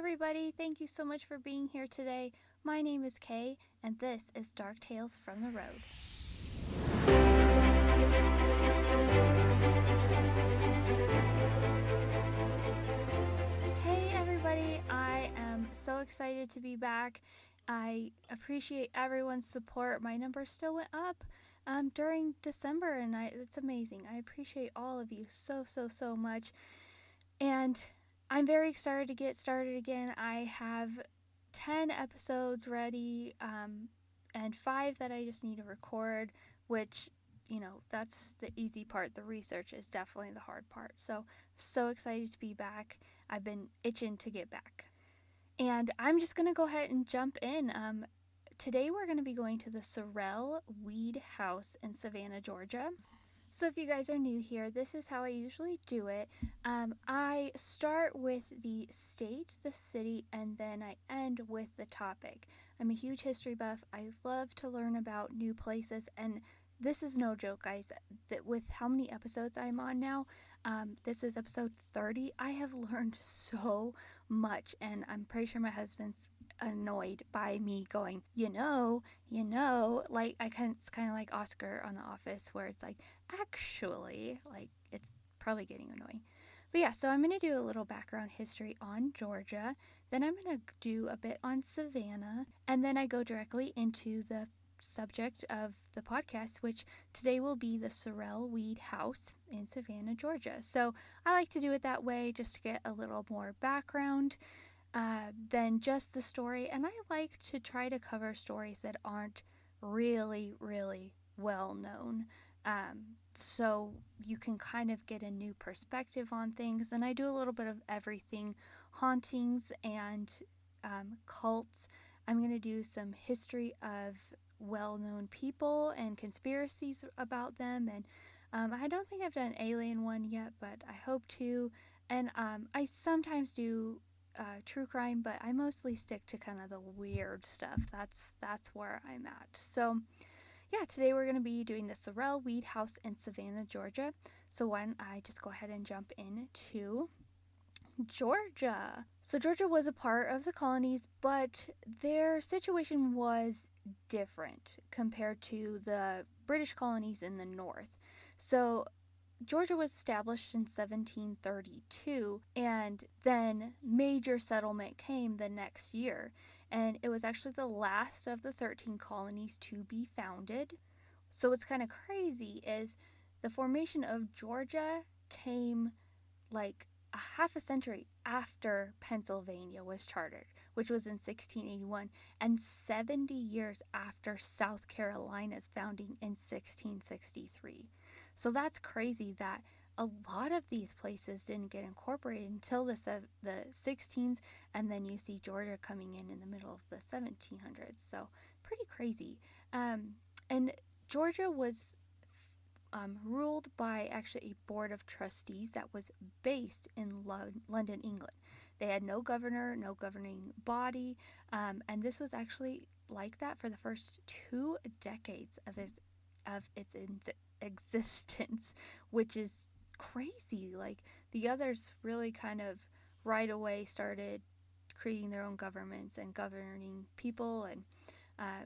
everybody, thank you so much for being here today. My name is Kay, and this is Dark Tales from the Road. Hey everybody, I am so excited to be back. I appreciate everyone's support. My numbers still went up during December, and it's amazing. I appreciate all of you so much. And I'm very excited to get started again. I have 10 episodes ready and 5 that I just need to record, which, that's the easy part. The research is definitely the hard part. So excited to be back. I've been itching to get back. And I'm just going to go ahead and jump in. Today we're going to be going to the Sorrel-Weed House in Savannah, Georgia. So if you guys are new here, this is how I usually do it. I start with the state, the city, and then I end with the topic. I'm a huge history buff. I love to learn about new places, and this is no joke, guys. That with how many episodes I'm on now, this is episode 30. I have learned so much, and I'm pretty sure my husband's annoyed by me going, like it's kind of like Oscar on The Office, where it's like, actually, like, it's probably getting annoying. But yeah, so I'm going to do a little background history on Georgia, then I'm going to do a bit on Savannah, and then I go directly into the subject of the podcast, which today will be the Sorrel-Weed House in Savannah, Georgia. So I like to do it that way, just to get a little more background than just the story, and I like to try to cover stories that aren't really well known, so you can kind of get a new perspective on things. And I do a little bit of everything: hauntings and cults. I'm going to do some history of well-known people and conspiracies about them, and I don't think I've done an alien one yet, but I hope to. And I sometimes do true crime, but I mostly stick to kind of the weird stuff. That's where I'm at. So yeah, today we're going to be doing the Sorrel-Weed House in Savannah, Georgia. So why don't I just go ahead and jump into Georgia. So Georgia was a part of the colonies, but their situation was different compared to the British colonies in the north. So Georgia was established in 1732, and then major settlement came the next year, and it was actually the last of the 13 colonies to be founded. So what's kind of crazy is the formation of Georgia came like a half a century after Pennsylvania was chartered, which was in 1681, and 70 years after South Carolina's founding in 1663. So that's crazy that a lot of these places didn't get incorporated until the 16s, and then you see Georgia coming in the middle of the 1700s. So pretty crazy. And Georgia was ruled by actually a board of trustees that was based in London, England. They had no governor, no governing body, and this was actually like that for the first 2 decades of its existence, which is crazy. Like, the others really kind of right away started creating their own governments and governing people, and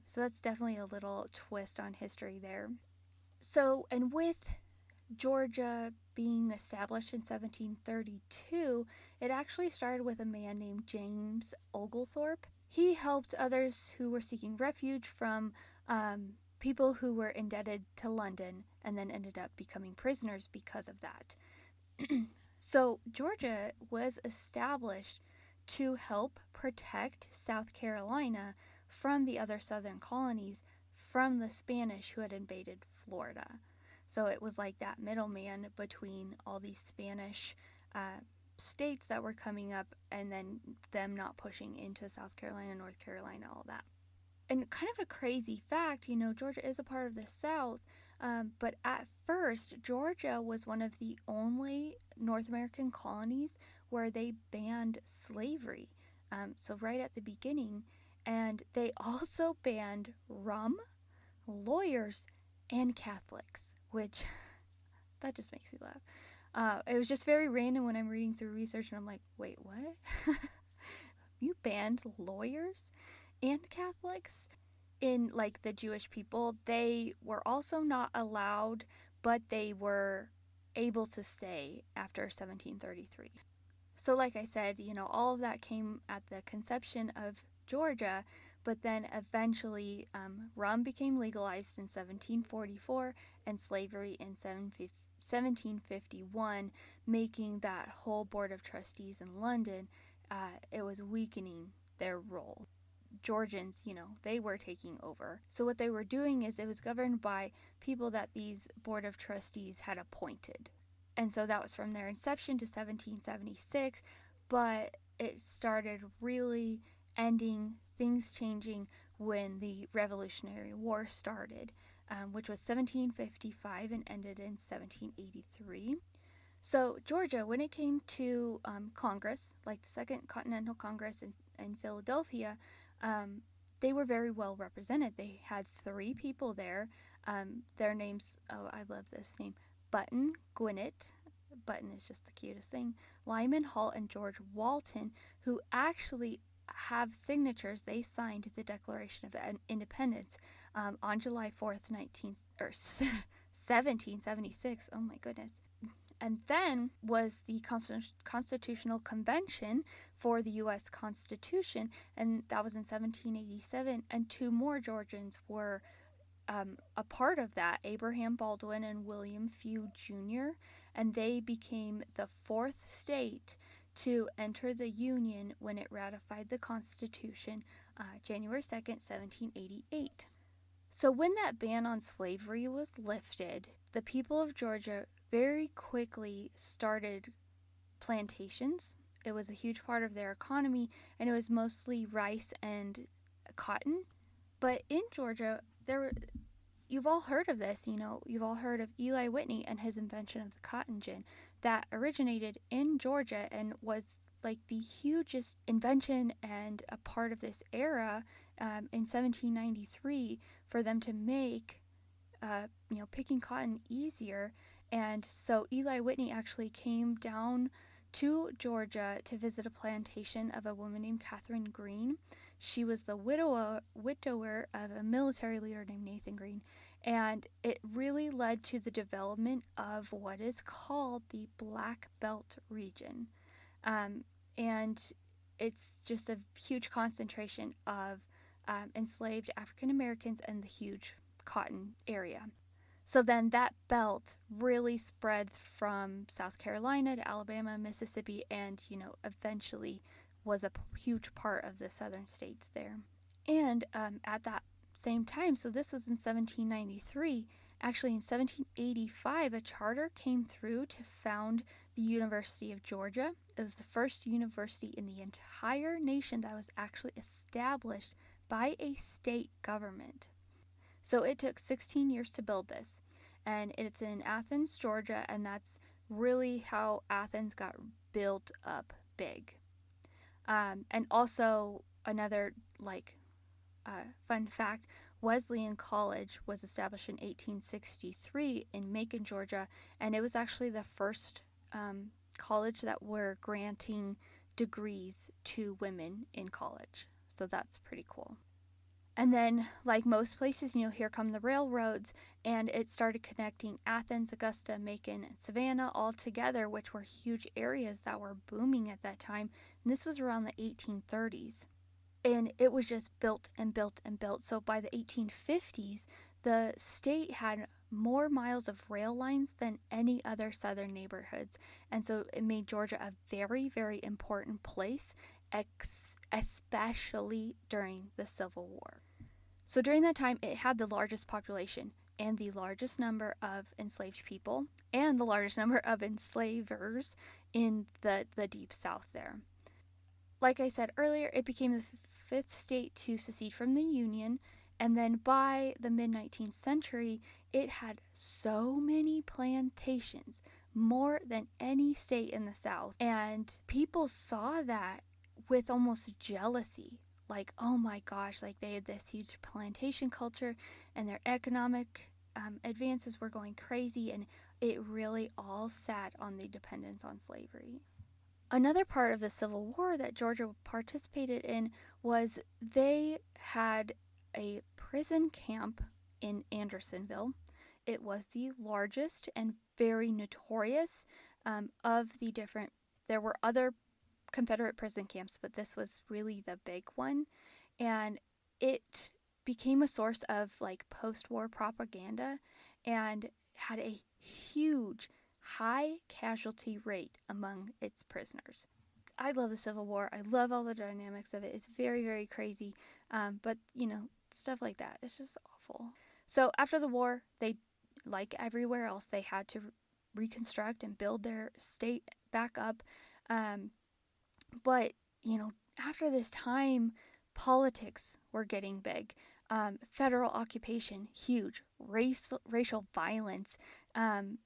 so that's definitely a little twist on history there. So, and with Georgia being established in 1732, it actually started with a man named James Oglethorpe. He helped others who were seeking refuge from people who were indebted to London, and then ended up becoming prisoners because of that. So Georgia was established to help protect South Carolina from the other southern colonies, from the Spanish who had invaded Florida. So it was like that middleman between all these Spanish states that were coming up, and then them not pushing into South Carolina, North Carolina, all that. And kind of a crazy fact, Georgia is a part of the South, but at first, Georgia was one of the only North American colonies where they banned slavery. So right at the beginning, and they also banned rum, lawyers, and Catholics, which that just makes me laugh. It was just very random when I'm reading through research, and I'm like, wait, what? banned lawyers and Catholics. In like the Jewish people, they were also not allowed, but they were able to stay after 1733. So, like I said, all of that came at the conception of Georgia, but then eventually rum became legalized in 1744 and slavery in 1751, making that whole board of trustees in London, it was weakening their role. Georgians, they were taking over. So what they were doing is it was governed by people that these board of trustees had appointed. And so that was from their inception to 1776, but it started really ending, things changing when the Revolutionary War started, which was 1755 and ended in 1783. So Georgia, when it came to Congress, like the Second Continental Congress in Philadelphia, they were very well represented. They had 3 people there. Their names, oh, I love this name, Button, Gwinnett, Button is just the cutest thing, Lyman Hall, and George Walton, who actually have signatures. They signed the Declaration of Independence on July 4th, 1776. Oh my goodness. And then was the Constitutional Convention for the U.S. Constitution, and that was in 1787, and 2 more Georgians were a part of that, Abraham Baldwin and William Few Jr., and they became the 4th state to enter the Union when it ratified the Constitution January 2nd, 1788. So when that ban on slavery was lifted, the people of Georgia very quickly started plantations. It was a huge part of their economy, and it was mostly rice and cotton. But in Georgia, you've all heard of this, you've all heard of Eli Whitney and his invention of the cotton gin that originated in Georgia and was like the hugest invention and a part of this era in 1793 for them to make, picking cotton easier. And so Eli Whitney actually came down to Georgia to visit a plantation of a woman named Catherine Greene. She was the widower of a military leader named Nathan Greene, and it really led to the development of what is called the Black Belt region. And it's just a huge concentration of enslaved African Americans and the huge cotton area. So then that belt really spread from South Carolina to Alabama, Mississippi, and, eventually was a huge part of the southern states there. And at that same time, so this was in 1793, actually in 1785, a charter came through to found the University of Georgia. It was the first university in the entire nation that was actually established by a state government. So it took 16 years to build this, and it's in Athens, Georgia, and that's really how Athens got built up big. And also another fun fact, Wesleyan College was established in 1863 in Macon, Georgia, and it was actually the first college that were granting degrees to women in college. So that's pretty cool. And then, like most places, here come the railroads, and it started connecting Athens, Augusta, Macon, and Savannah all together, which were huge areas that were booming at that time. And this was around the 1830s. And it was just built and built and built. So by the 1850s, the state had more miles of rail lines than any other southern neighborhoods. And so it made Georgia a very, very important place, especially during the Civil War. So during that time, it had the largest population and the largest number of enslaved people and the largest number of enslavers in the Deep South there. Like I said earlier, it became the 5th state to secede from the Union, and then by the mid-19th century, it had so many plantations, more than any state in the South, and people saw that with almost jealousy. Like, oh my gosh, like they had this huge plantation culture and their economic advances were going crazy, and it really all sat on the dependence on slavery. Another part of the Civil War that Georgia participated in was they had a prison camp in Andersonville. It was the largest and very notorious of the different. There were other Confederate prison camps, but this was really the big one. And it became a source of like post war propaganda and had a huge high casualty rate among its prisoners. I love the Civil War. I love all the dynamics of it. It's very, very crazy. But, stuff like that. It's just awful. So after the war, they, like everywhere else, they had to reconstruct and build their state back up. Um, but, after this time, politics were getting big. Federal occupation, huge. Racial violence, and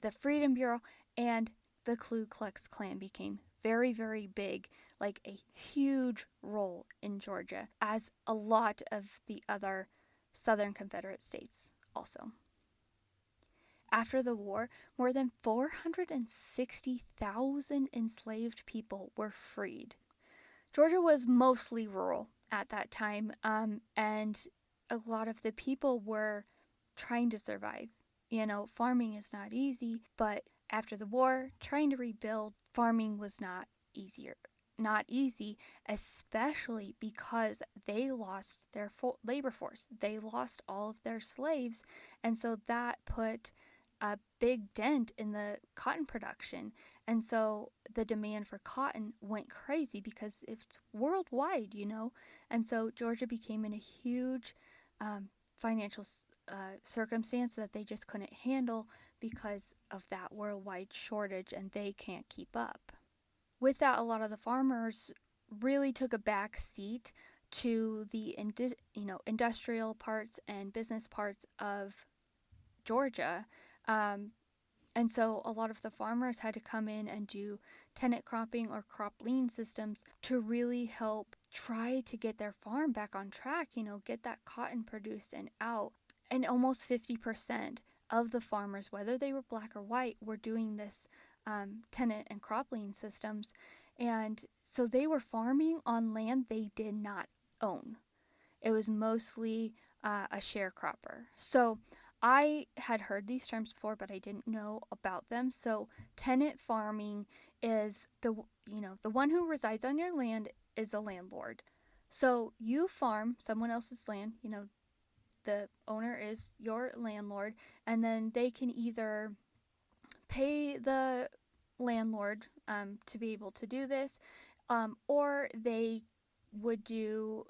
the Freedom Bureau and the Ku Klux Klan became very, very big, like a huge role in Georgia, as a lot of the other Southern Confederate states also. After the war, more than 460,000 enslaved people were freed. Georgia was mostly rural at that time, and a lot of the people were trying to survive. Farming is not easy, but after the war, trying to rebuild farming was not easy, especially because they lost their labor force. They lost all of their slaves, and so that put a big dent in the cotton production. And so the demand for cotton went crazy because it's worldwide, And so Georgia became in a huge financial circumstance that they just couldn't handle because of that worldwide shortage, and they can't keep up. With that, a lot of the farmers really took a back seat to the industrial parts and business parts of Georgia. And so a lot of the farmers had to come in and do tenant cropping or crop lean systems to really help try to get their farm back on track, get that cotton produced and out. And almost 50% of the farmers, whether they were black or white, were doing this tenant and crop lean systems. And so they were farming on land they did not own. It was mostly a sharecropper. So I had heard these terms before, but I didn't know about them. So tenant farming is the one who resides on your land is the landlord. So you farm someone else's land, the owner is your landlord, and then they can either pay the landlord to be able to do this, or they would do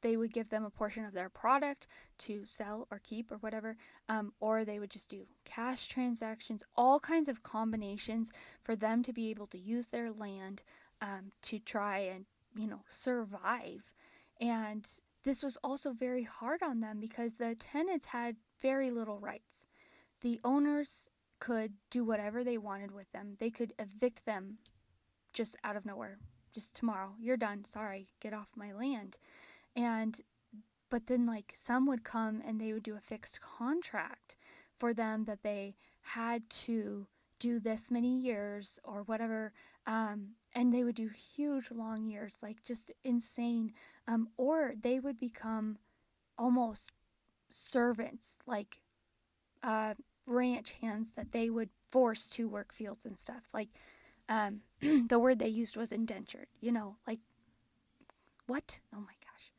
they would give them a portion of their product to sell or keep or whatever, or they would just do cash transactions, all kinds of combinations for them to be able to use their land to try and, survive. And this was also very hard on them because the tenants had very little rights. The owners could do whatever they wanted with them. They could evict them just out of nowhere. Just tomorrow, you're done. Sorry, get off my land. But then like some would come and they would do a fixed contract for them that they had to do this many years or whatever, and they would do huge long years, like just insane, or they would become almost servants, like ranch hands that they would force to work fields and stuff. Like the word they used was indentured, like what? Oh my gosh.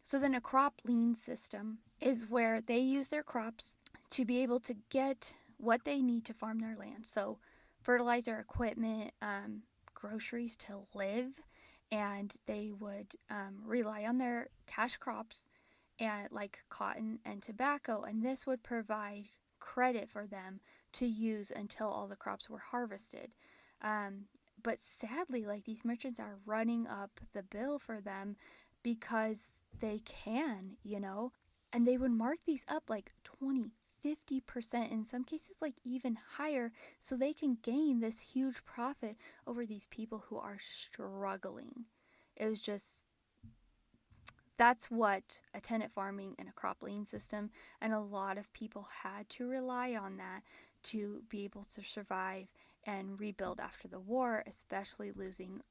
So then a crop lean system is where they use their crops to be able to get what they need to farm their land. So fertilizer, equipment, groceries to live, and they would rely on their cash crops and like cotton and tobacco, and this would provide credit for them to use until all the crops were harvested. But sadly, like these merchants are running up the bill for them because they can, and they would mark these up like 20, 50%, in some cases like even higher, so they can gain this huge profit over these people who are struggling. It was just, that's what a tenant farming and a crop lean system, and a lot of people had to rely on that to be able to survive and rebuild after the war, especially losing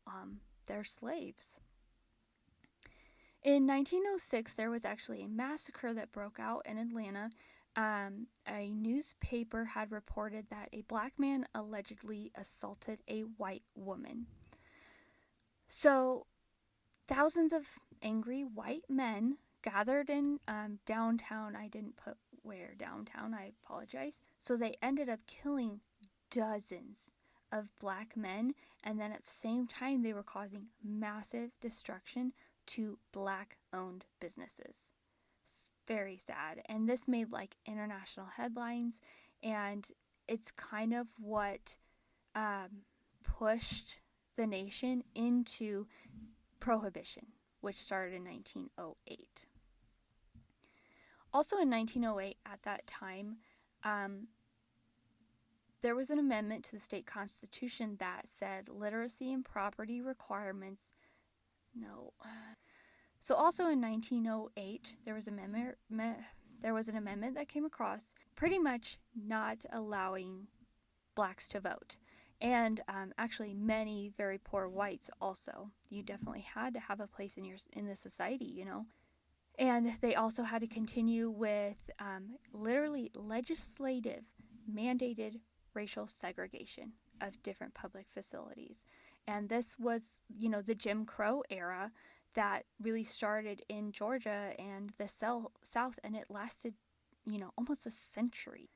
their slaves. In 1906, there was actually a massacre that broke out in Atlanta. A newspaper had reported that a black man allegedly assaulted a white woman. So, thousands of angry white men gathered in downtown. I didn't put where downtown, I apologize. So, they ended up killing dozens of black men, and then at the same time, they were causing massive destruction to black-owned businesses. It's very sad, and this made like international headlines, and it's kind of what pushed the nation into prohibition, which started in 1908. Also in 1908, at that time, there was an amendment to the state constitution that said literacy and property requirements. No. So also in 1908, there was an amendment that came across pretty much not allowing blacks to vote. And actually many very poor whites also. You definitely had to have a place in the society, you know. And they also had to continue with literally legislative mandated racial segregation of different public facilities. And this was, the Jim Crow era that really started in Georgia and the South, and it lasted, almost a century.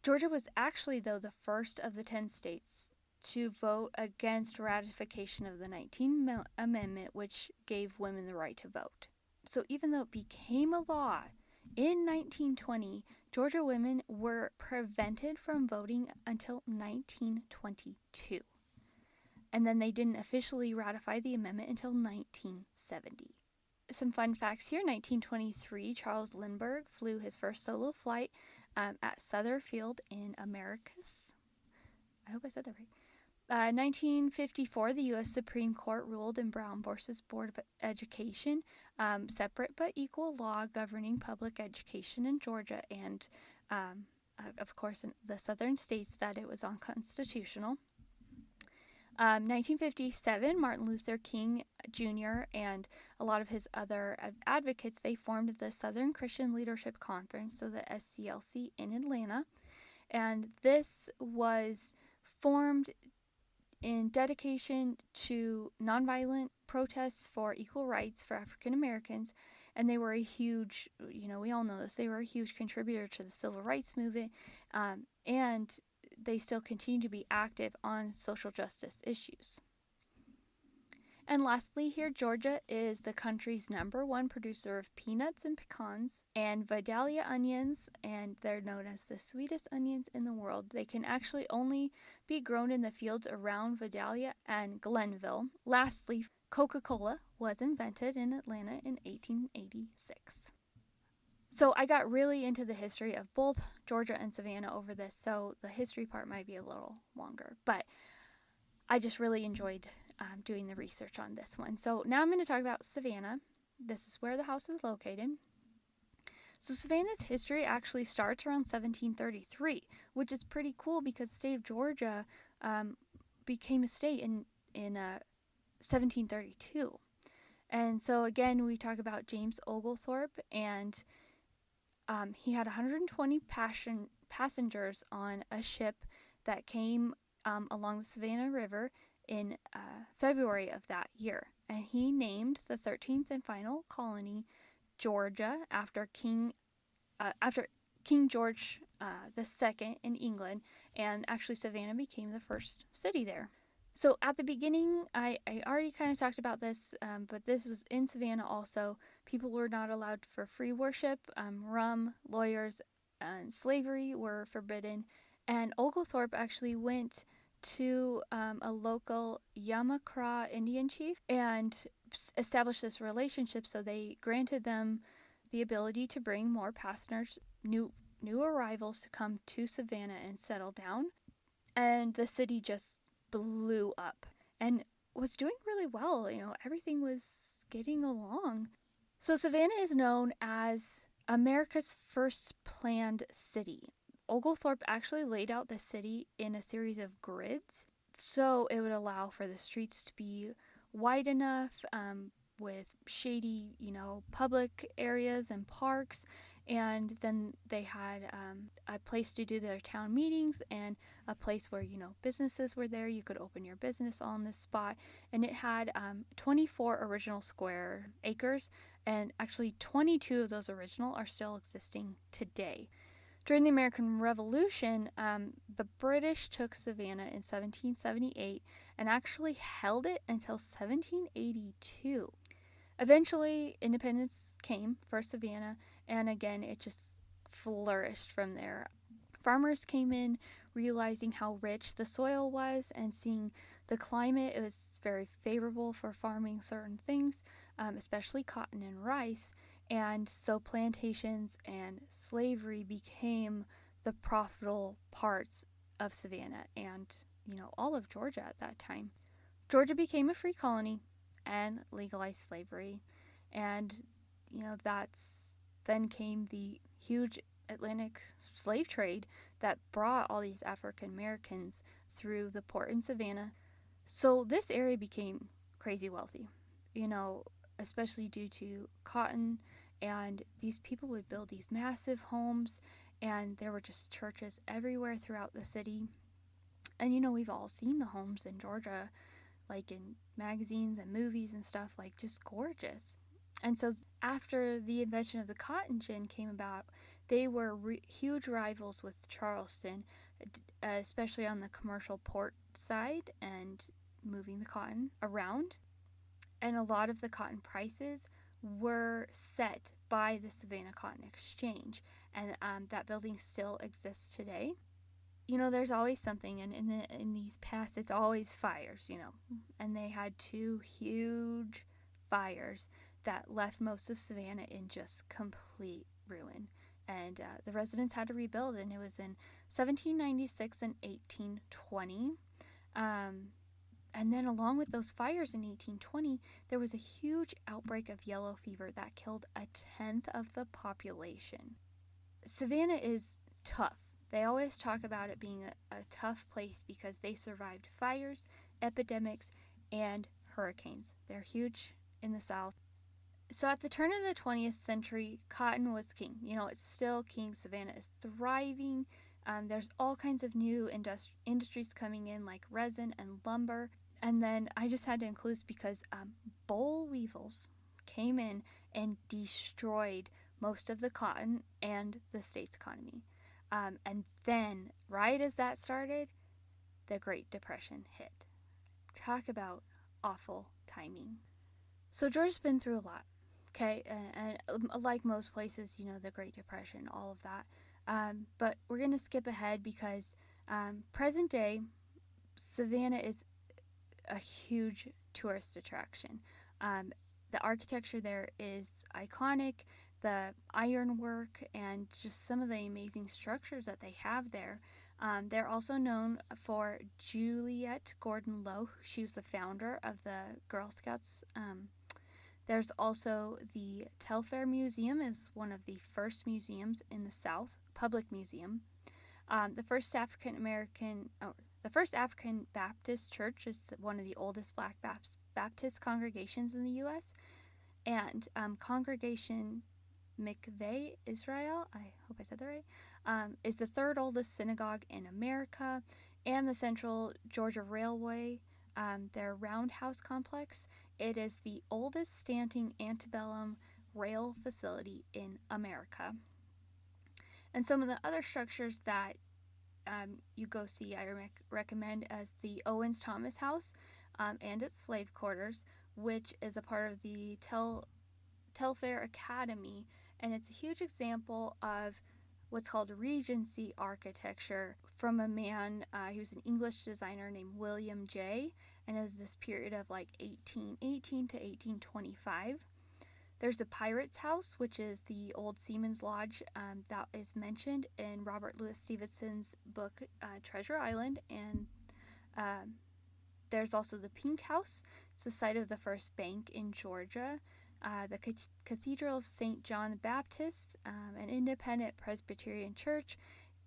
Georgia was actually, though, the first of the 10 states to vote against ratification of the 19th Amendment, which gave women the right to vote. So even though it became a law in 1920, Georgia women were prevented from voting until 1922. And then they didn't officially ratify the amendment until 1970. Some fun facts here. 1923, Charles Lindbergh flew his first solo flight at Sutherfield in Americus. I hope I said that right. 1954, the U.S. Supreme Court ruled in Brown versus Board of Education, separate but equal law governing public education in Georgia and, of course, in the southern states, that it was unconstitutional. 1957, Martin Luther King Jr. and a lot of his other advocates, they formed the Southern Christian Leadership Conference, so the SCLC, in Atlanta. And this was formed in dedication to nonviolent protests for equal rights for African Americans. And they were a huge, we all know this, they were a huge contributor to the civil rights movement. And they still continue to be active on social justice issues. And lastly here, Georgia is the country's #1 producer of peanuts and pecans and Vidalia onions, and they're known as the sweetest onions in the world. They can actually only be grown in the fields around Vidalia and Glenville. Lastly, Coca-Cola was invented in Atlanta in 1886. So I got really into the history of both Georgia and Savannah over this, so the history part might be a little longer, but I just really enjoyed doing the research on this one. So now I'm going to talk about Savannah. This is where the house is located. So Savannah's history actually starts around 1733, which is pretty cool because the state of Georgia became a state in 1732. And so again, we talk about James Oglethorpe, and he had 120 passengers on a ship that came along the Savannah River in February of that year. And he named the 13th and final colony Georgia after King George II in England. And actually Savannah became the first city there. So at the beginning, I already kind of talked about this, but this was in Savannah also. People were not allowed for free worship. Rum, lawyers, and slavery were forbidden. And Oglethorpe actually went to a local Yamakra Indian chief and established this relationship, so they granted them the ability to bring more passengers, new arrivals, to come to Savannah and settle down. And the city just blew up and was doing really well. Everything was getting along. So Savannah is known as America's first planned city. Oglethorpe actually laid out the city in a series of grids, so it would allow for the streets to be wide enough, with shady, public areas and parks. And then they had a place to do their town meetings and a place where, businesses were there. You could open your business on this spot. And it had 24 original square acres, and actually 22 of those original are still existing today. During the American Revolution, the British took Savannah in 1778 and actually held it until 1782. Eventually, independence came for Savannah, and again, it just flourished from there. Farmers came in realizing how rich the soil was and seeing the climate. It was very favorable for farming certain things, especially cotton and rice. And so plantations and slavery became the profitable parts of Savannah and, all of Georgia at that time. Georgia became a free colony and legalized slavery. And, that's then came the huge Atlantic slave trade that brought all these African Americans through the port in Savannah. So this area became crazy wealthy, especially due to cotton. And these people would build these massive homes, and there were just churches everywhere throughout the city. And we've all seen the homes in Georgia, like in magazines and movies and stuff, like just gorgeous. And so after the invention of the cotton gin came about, they were huge rivals with Charleston, especially on the commercial port side and moving the cotton around. And a lot of the cotton prices were set by the Savannah Cotton Exchange, and that building still exists today. There's always something, and in these past, it's always fires, and they had two huge fires that left most of Savannah in just complete ruin. And the residents had to rebuild, and it was in 1796 and 1820. And then along with those fires in 1820, there was a huge outbreak of yellow fever that killed a tenth of the population. Savannah is tough. They always talk about it being a tough place because they survived fires, epidemics, and hurricanes. They're huge in the South. So at the turn of the 20th century, cotton was king. It's still king. Savannah is thriving. There's all kinds of new industries coming in, like resin and lumber. And then I just had to include because boll weevils came in and destroyed most of the cotton and the state's economy. And then, right as that started, the Great Depression hit. Talk about awful timing. So Georgia's been through a lot, okay? And like most places, the Great Depression, all of that. But we're going to skip ahead because present day, Savannah is a huge tourist attraction. The architecture there is iconic, the ironwork, and just some of the amazing structures that they have there. They're also known for Juliette Gordon Low. She was the founder of the Girl Scouts. There's also the Telfair Museum, is one of the first museums in the South, public museum. The first African Baptist church is one of the oldest Black Baptist congregations in the U.S. And Congregation Mikveh Israel, I hope I said that right, is the third oldest synagogue in America. And the Central Georgia Railway, their Roundhouse complex, it is the oldest standing antebellum rail facility in America. And some of the other structures that you go see, I recommend, as the Owens Thomas House and its slave quarters, which is a part of the Telfair Academy, and it's a huge example of what's called Regency architecture from a man, he was an English designer named William J., and it was this period of like 1818 to 1825. There's a Pirate's House, which is the old Seaman's Lodge that is mentioned in Robert Louis Stevenson's book Treasure Island. And there's also the Pink House. It's the site of the first bank in Georgia. The Cathedral of St. John the Baptist, an independent Presbyterian church,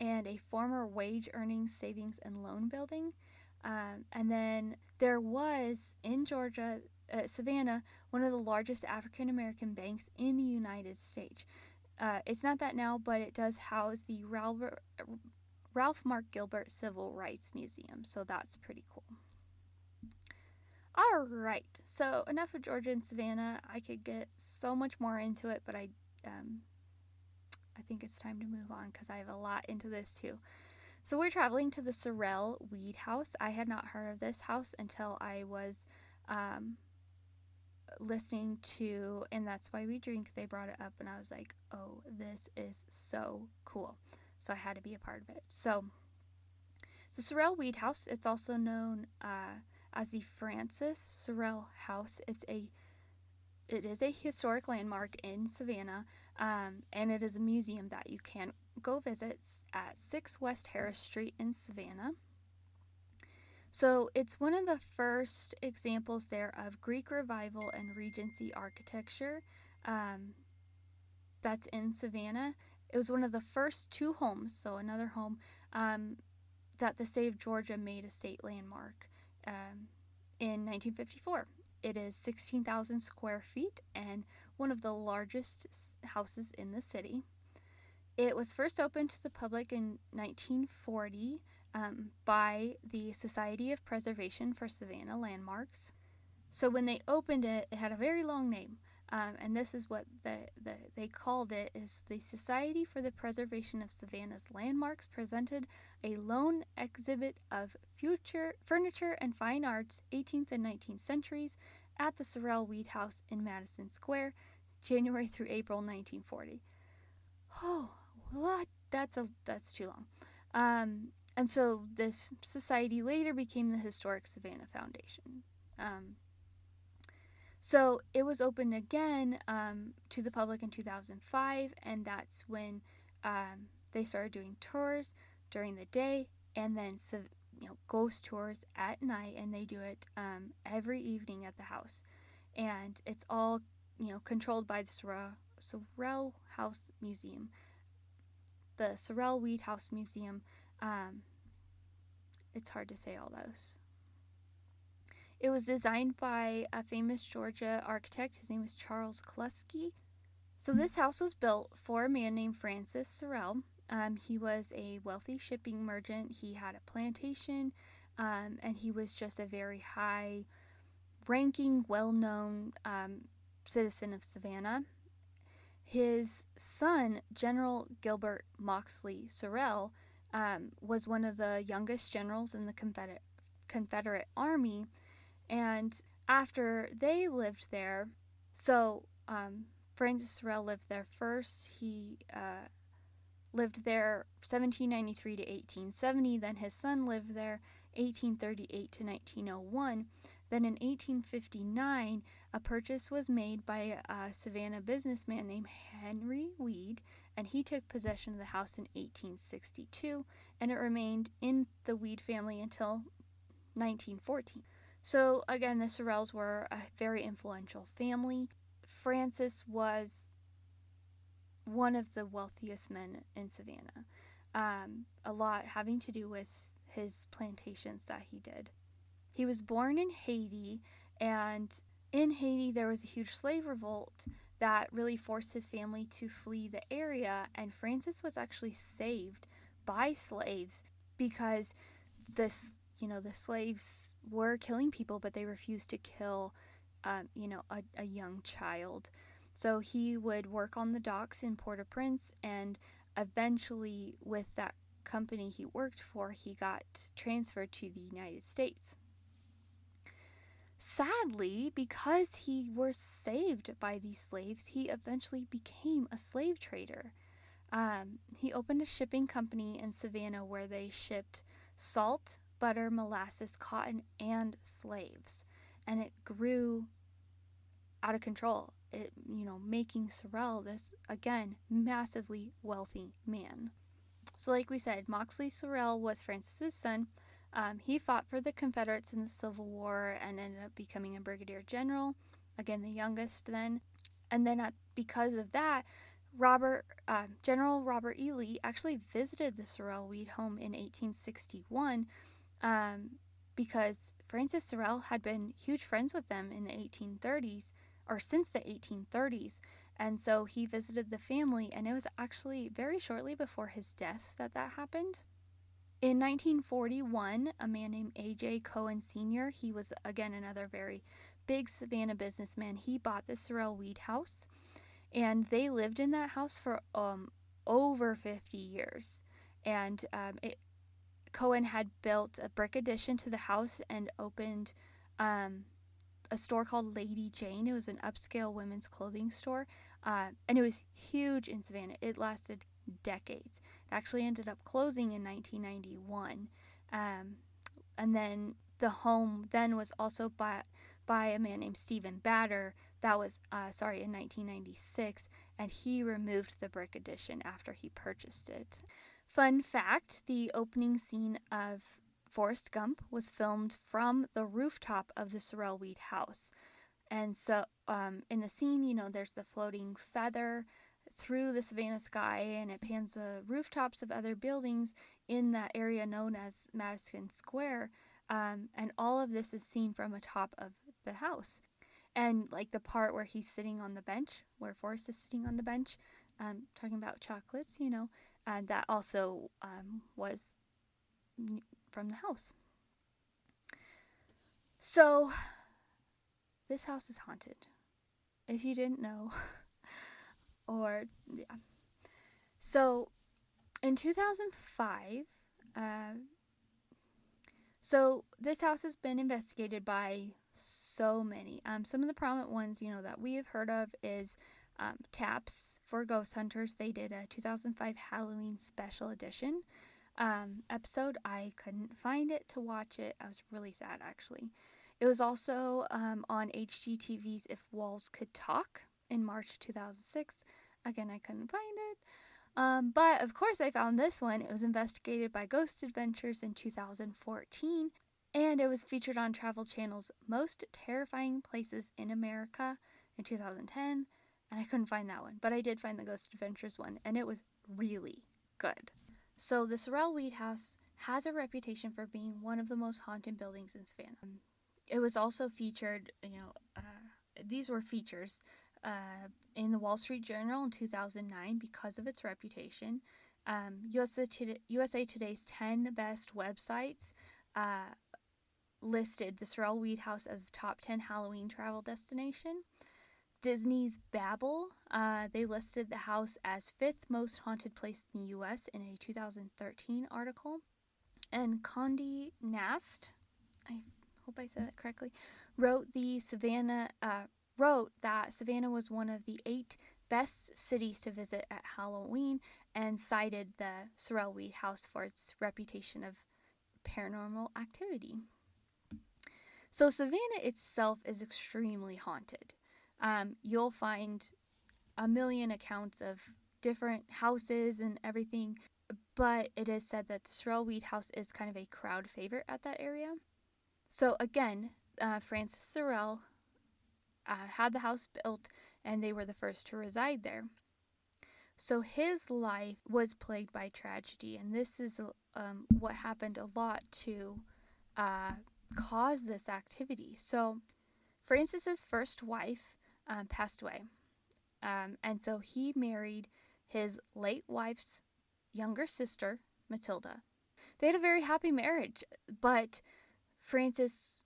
and a former wage earning savings and loan building. And then there was in Georgia, Savannah, one of the largest African American banks in the United States. It's not that now, but it does house the Ralph Mark Gilbert Civil Rights Museum, so that's pretty cool. All right, so enough of Georgia and Savannah. I could get so much more into it, but I think it's time to move on because I have a lot into this too. So we're traveling to the Sorrel-Weed House. I had not heard of this house until I was listening to And That's Why We Drink. They brought it up, and I was like, oh, this is so cool. So I had to be a part of it. So the Sorrel-Weed House, it's also known as the Francis Sorrel House. It is a historic landmark in Savannah, and it is a museum that you can go visit at 6 West Harris Street in Savannah. So it's one of the first examples there of Greek Revival and Regency architecture that's in Savannah. It was one of the first 2 homes, so another home, that the state of Georgia made a state landmark in 1954. It is 16,000 square feet and one of the largest houses in the city. It was first opened to the public in 1940 by the Society of Preservation for Savannah Landmarks. So when they opened it, it had a very long name, and this is what they called it, is the Society for the Preservation of Savannah's Landmarks presented a lone exhibit of future furniture and fine arts, 18th and 19th centuries, at the Sorrel-Weed House in Madison Square, January through April 1940. Oh, what? That's too long. And so this society later became the Historic Savannah Foundation. So it was opened again to the public in 2005, and that's when they started doing tours during the day, and then ghost tours at night, and they do it every evening at the house, and it's all controlled by the Sorrel House Museum, the Sorrel-Weed House Museum. It's hard to say all those. It was designed by a famous Georgia architect. His name is Charles Kluski. So this house was built for a man named Francis Sorrel. He was a wealthy shipping merchant. He had a plantation, and he was just a very high-ranking, well-known citizen of Savannah. His son, General Gilbert Moxley Sorrel, was one of the youngest generals in the Confederate Army, and after they lived there, Francis Sorrel lived there first. He lived there 1793 to 1870. Then his son lived there 1838 to 1901. Then in 1859, a purchase was made by a Savannah businessman named Henry Weed, and he took possession of the house in 1862, and it remained in the Weed family until 1914. So again, the Sorrels were a very influential family. Francis was one of the wealthiest men in Savannah, a lot having to do with his plantations that he did. He was born in Haiti, and in Haiti there was a huge slave revolt that really forced his family to flee the area, and Francis was actually saved by slaves because the slaves were killing people, but they refused to kill a young child. So he would work on the docks in Port-au-Prince, and eventually with that company he worked for, he got transferred to the United States. Sadly, because he was saved by these slaves, he eventually became a slave trader. He opened a shipping company in Savannah where they shipped salt, butter, molasses, cotton, and slaves. And it grew out of control, making Sorrel this, again, massively wealthy man. So like we said, Moxley Sorrel was Francis's son. He fought for the Confederates in the Civil War and ended up becoming a brigadier general, again the youngest then. And then because of that, General Robert E. Lee actually visited the Sorrel-Weed home in 1861 um, because Francis Sorrel had been huge friends with them in the 1830s, or since the 1830s. And so he visited the family, and it was actually very shortly before his death that happened. In 1941, a man named A.J. Cohen Sr., he was again another very big Savannah businessman, he bought the Sorrel-Weed House, and they lived in that house for over 50 years. And Cohen had built a brick addition to the house and opened um, a store called Lady Jane. It was an upscale women's clothing store, and it was huge in Savannah. It lasted decades. It actually ended up closing in 1991, and then the home then was also bought by a man named Stephen Batter. That was in 1996, and he removed the brick addition after he purchased it. Fun fact, the opening scene of Forrest Gump was filmed from the rooftop of the Sorrel-Weed House. And so in the scene, there's the floating feather through the Savannah sky, and it pans the rooftops of other buildings in that area known as Madison Square. And all of this is seen from atop of the house. And like the part where he's sitting on the bench, where Forrest is sitting on the bench, talking about chocolates, that also was from the house. So this house is haunted, if you didn't know. Or yeah. So in 2005, so this house has been investigated by so many. Some of the prominent ones, that we have heard of is Taps for Ghost Hunters. They did a 2005 Halloween special edition episode. I couldn't find it to watch it. I was really sad, actually. It was also on HGTV's If Walls Could Talk in March 2006. Again, I couldn't find it. But of course, I found this one. It was investigated by Ghost Adventures in 2014, and it was featured on Travel Channel's Most Terrifying Places in America in 2010. And I couldn't find that one, but I did find the Ghost Adventures one, and it was really good. So the Sorrel-Weed House has a reputation for being one of the most haunted buildings in Savannah. It was also featured, these were features in the Wall Street Journal in 2009 because of its reputation. USA Today's 10 best websites listed the Sorrel-Weed House as the top 10 Halloween travel destination. Disney's Babel, they listed the house as 5th most haunted place in the U.S. in a 2013 article. And Condé Nast, I hope I said that correctly, wrote that Savannah was one of the 8 best cities to visit at Halloween, and cited the Sorrel-Weed House for its reputation of paranormal activity. So Savannah itself is extremely haunted. You'll find a million accounts of different houses and everything, but it is said that the Sorrel-Weed House is kind of a crowd favorite at that area. So again, Francis Sorrel had the house built, and they were the first to reside there. So his life was plagued by tragedy, and this is what happened a lot to cause this activity. So Francis's first wife passed away, and so he married his late wife's younger sister, Matilda. They had a very happy marriage, but Francis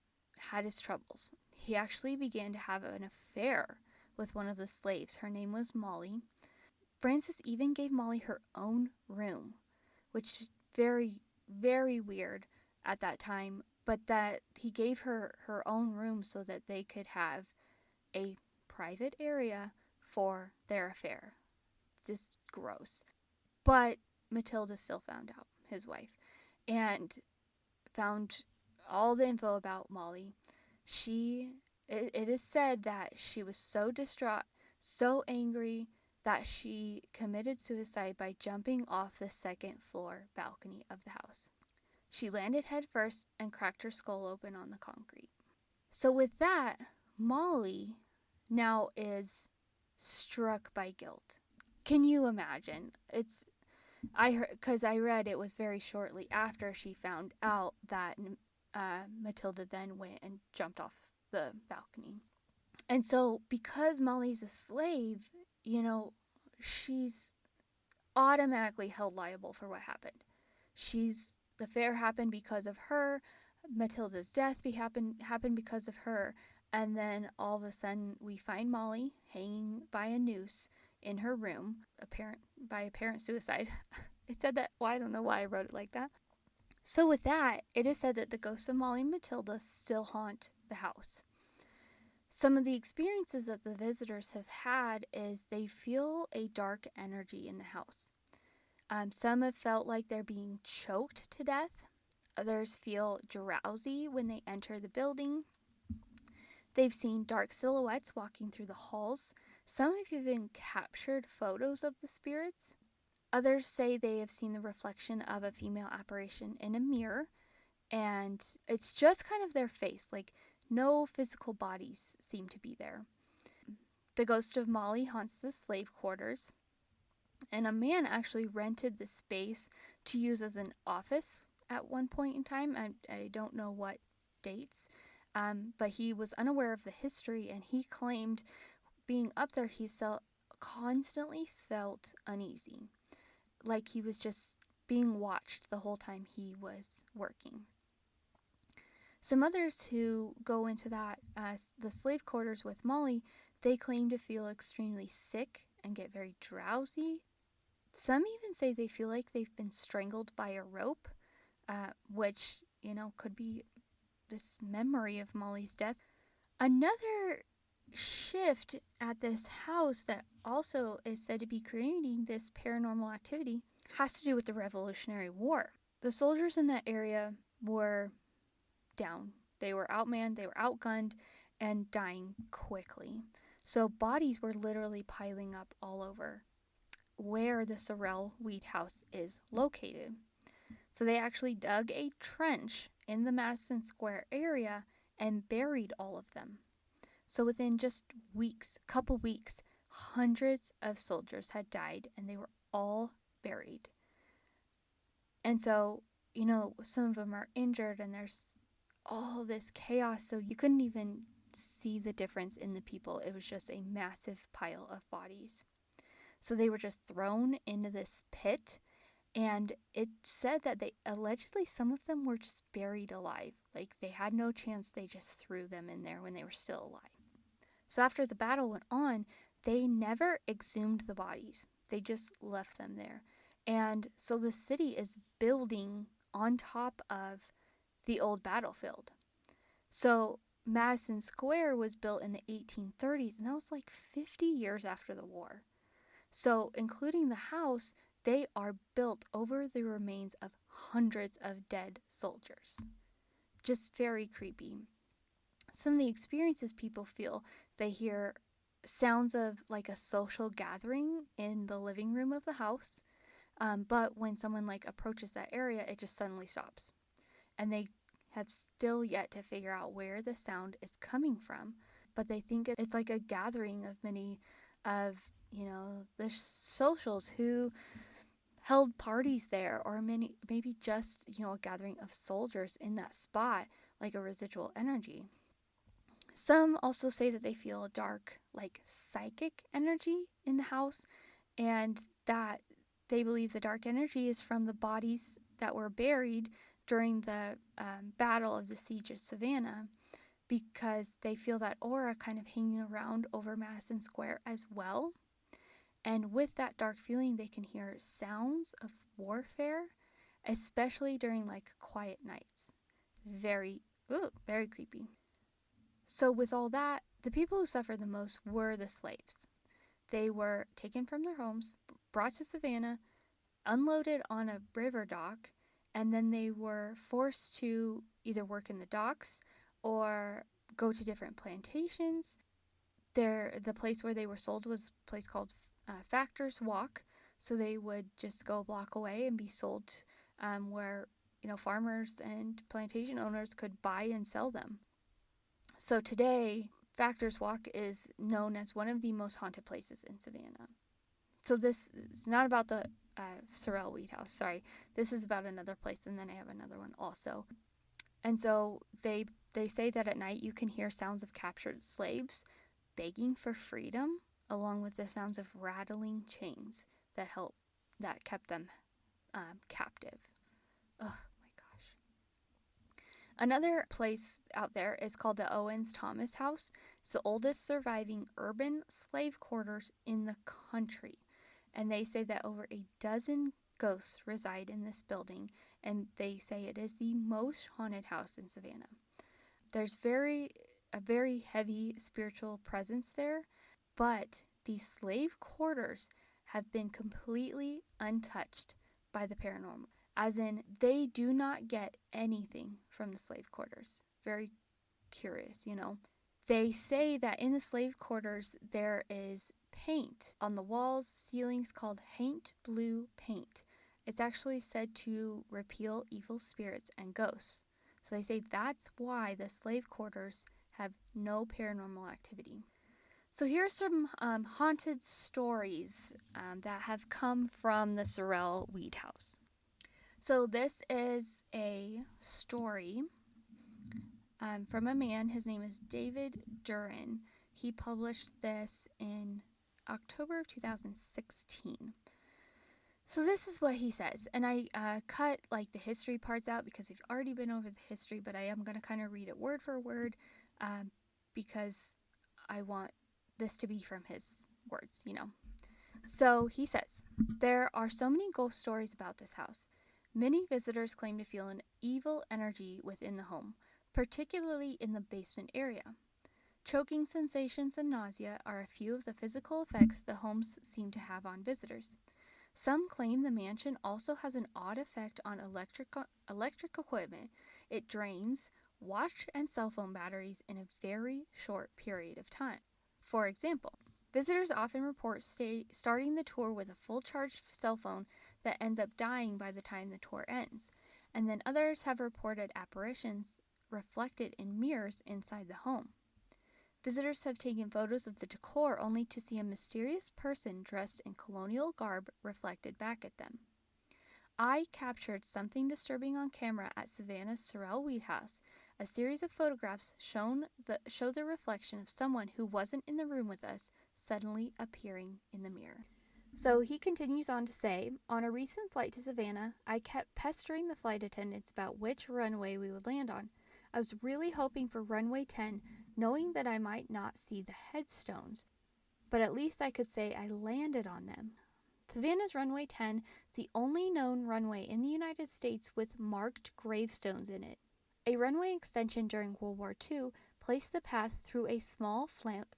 had his troubles. He actually began to have an affair with one of the slaves. Her name was Molly. Francis even gave Molly her own room, which is very, very weird at that time, but that he gave her her own room so that they could have a private area for their affair. Just gross. But Matilda still found out, his wife, and found all the info about Molly. It is said that she was so distraught, so angry, that she committed suicide by jumping off the second floor balcony of the house. She landed headfirst and cracked her skull open on the concrete. So with that, Molly now is struck by guilt. Can you imagine? I heard, because I read it was very shortly after she found out that Matilda then went and jumped off the balcony. And so, because Molly's a slave, she's automatically held liable for what happened. The affair happened because of her. Matilda's death happened because of her. And then all of a sudden, we find Molly hanging by a noose in her room, by apparent suicide. It said that. Well, I don't know why I wrote it like that. So with that, it is said that the ghosts of Molly and Matilda still haunt the house. Some of the experiences that the visitors have had is they feel a dark energy in the house. Some have felt like they're being choked to death. Others feel drowsy when they enter the building. They've seen dark silhouettes walking through the halls. Some have even captured photos of the spirits. Others say they have seen the reflection of a female apparition in a mirror, and it's just kind of their face, like no physical bodies seem to be there. The ghost of Molly haunts the slave quarters, and a man actually rented the space to use as an office at one point in time. I don't know what dates, but he was unaware of the history, and he claimed being up there, he constantly felt uneasy, like he was just being watched the whole time he was working. Some others who go into the slave quarters with Molly, they claim to feel extremely sick and get very drowsy. Some even say they feel like they've been strangled by a rope, which, could be this memory of Molly's death. Another shift at this house that also is said to be creating this paranormal activity has to do with the Revolutionary War. The soldiers in that area were down. They were outmanned, they were outgunned, and dying quickly. So bodies were literally piling up all over where the Sorrel-Weed House is located. So they actually dug a trench in the Madison Square area and buried all of them. So within just couple weeks, hundreds of soldiers had died and they were all buried. And so, some of them are injured and there's all this chaos. So you couldn't even see the difference in the people. It was just a massive pile of bodies. So they were just thrown into this pit, and it said that allegedly some of them were just buried alive. Like they had no chance, they just threw them in there when they were still alive. So after the battle went on, they never exhumed the bodies. They just left them there. And so the city is building on top of the old battlefield. So Madison Square was built in the 1830s, and that was like 50 years after the war. So including the house, they are built over the remains of hundreds of dead soldiers. Just very creepy. Some of the experiences people feel, they hear sounds of like a social gathering in the living room of the house. But when someone approaches that area, it just suddenly stops. And they have still yet to figure out where the sound is coming from. But they think it's like a gathering of many of, the socials who held parties there, or maybe just, a gathering of soldiers in that spot, like a residual energy. Some also say that they feel a dark, psychic energy in the house, and that they believe the dark energy is from the bodies that were buried during the battle of the Siege of Savannah, because they feel that aura kind of hanging around over Madison Square as well. And with that dark feeling, they can hear sounds of warfare, especially during quiet nights. Very creepy. So with all that, the people who suffered the most were the slaves. They were taken from their homes, brought to Savannah, unloaded on a river dock, and then they were forced to either work in the docks or go to different plantations. The place where they were sold was a place called Factor's Walk, so they would just go a block away and be sold where farmers and plantation owners could buy and sell them. So today, Factor's Walk is known as one of the most haunted places in Savannah. So this is not about the Sorrel-Weed House. Sorry, this is about another place, and then I have another one also. And so they say that at night you can hear sounds of captured slaves begging for freedom, along with the sounds of rattling chains that kept them captive. Oh my gosh. Another place out there is called the Owens Thomas House. It's the oldest surviving urban slave quarters in the country. And they say that over a dozen ghosts reside in this building, and they say it is the most haunted house in Savannah. There's a very heavy spiritual presence there, but these slave quarters have been completely untouched by the paranormal. As in, they do not get anything from the slave quarters. Very curious, you know. They say that in the slave quarters there is paint on the walls, ceilings called haint blue paint. It's actually said to repel evil spirits and ghosts. So they say that's why the slave quarters have no paranormal activity. So here are some haunted stories that have come from the Sorrel-Weed House. So this is a story from a man. His name is David Duran. He published this in October of 2016. So this is what he says, and I cut like the history parts out because we've already been over the history, but I am going to kind of read it word for word because I want this to be from his words, you know. So he says, there are so many ghost stories about this house. Many visitors claim to feel an evil energy within the home, particularly in the basement area. Choking sensations and nausea are a few of the physical effects the homes seem to have on visitors. Some claim the mansion also has an odd effect on electric equipment. It drains watch and cell phone batteries in a very short period of time. For example, visitors often report starting the tour with a full charged cell phone that ends up dying by the time the tour ends, and then others have reported apparitions reflected in mirrors inside the home. Visitors have taken photos of the decor only to see a mysterious person dressed in colonial garb reflected back at them. I captured something disturbing on camera at Savannah's Sorrel-Weed House. A series of photographs show the reflection of someone who wasn't in the room with us suddenly appearing in the mirror. So he continues on to say, on a recent flight to Savannah, I kept pestering the flight attendants about which runway we would land on. I was really hoping for runway 10, knowing that I might not see the headstones, but at least I could say I landed on them. Savannah's runway 10 is the only known runway in the United States with marked gravestones in it. A runway extension during World War II placed the path through a small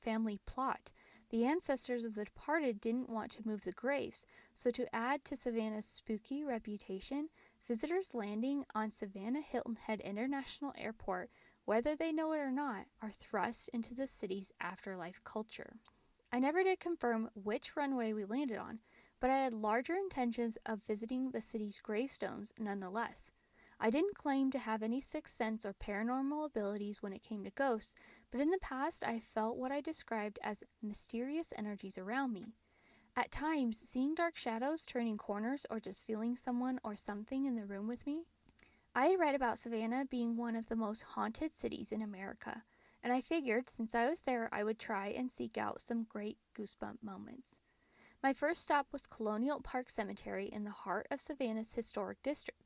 family plot. The ancestors of the departed didn't want to move the graves, so to add to Savannah's spooky reputation, visitors landing on Savannah Hilton Head International Airport, whether they know it or not, are thrust into the city's afterlife culture. I never did confirm which runway we landed on, but I had larger intentions of visiting the city's gravestones nonetheless. I didn't claim to have any sixth sense or paranormal abilities when it came to ghosts, but in the past I felt what I described as mysterious energies around me. At times, seeing dark shadows turning corners or just feeling someone or something in the room with me. I had read about Savannah being one of the most haunted cities in America, and I figured since I was there I would try and seek out some great goosebump moments. My first stop was Colonial Park Cemetery in the heart of Savannah's historic district.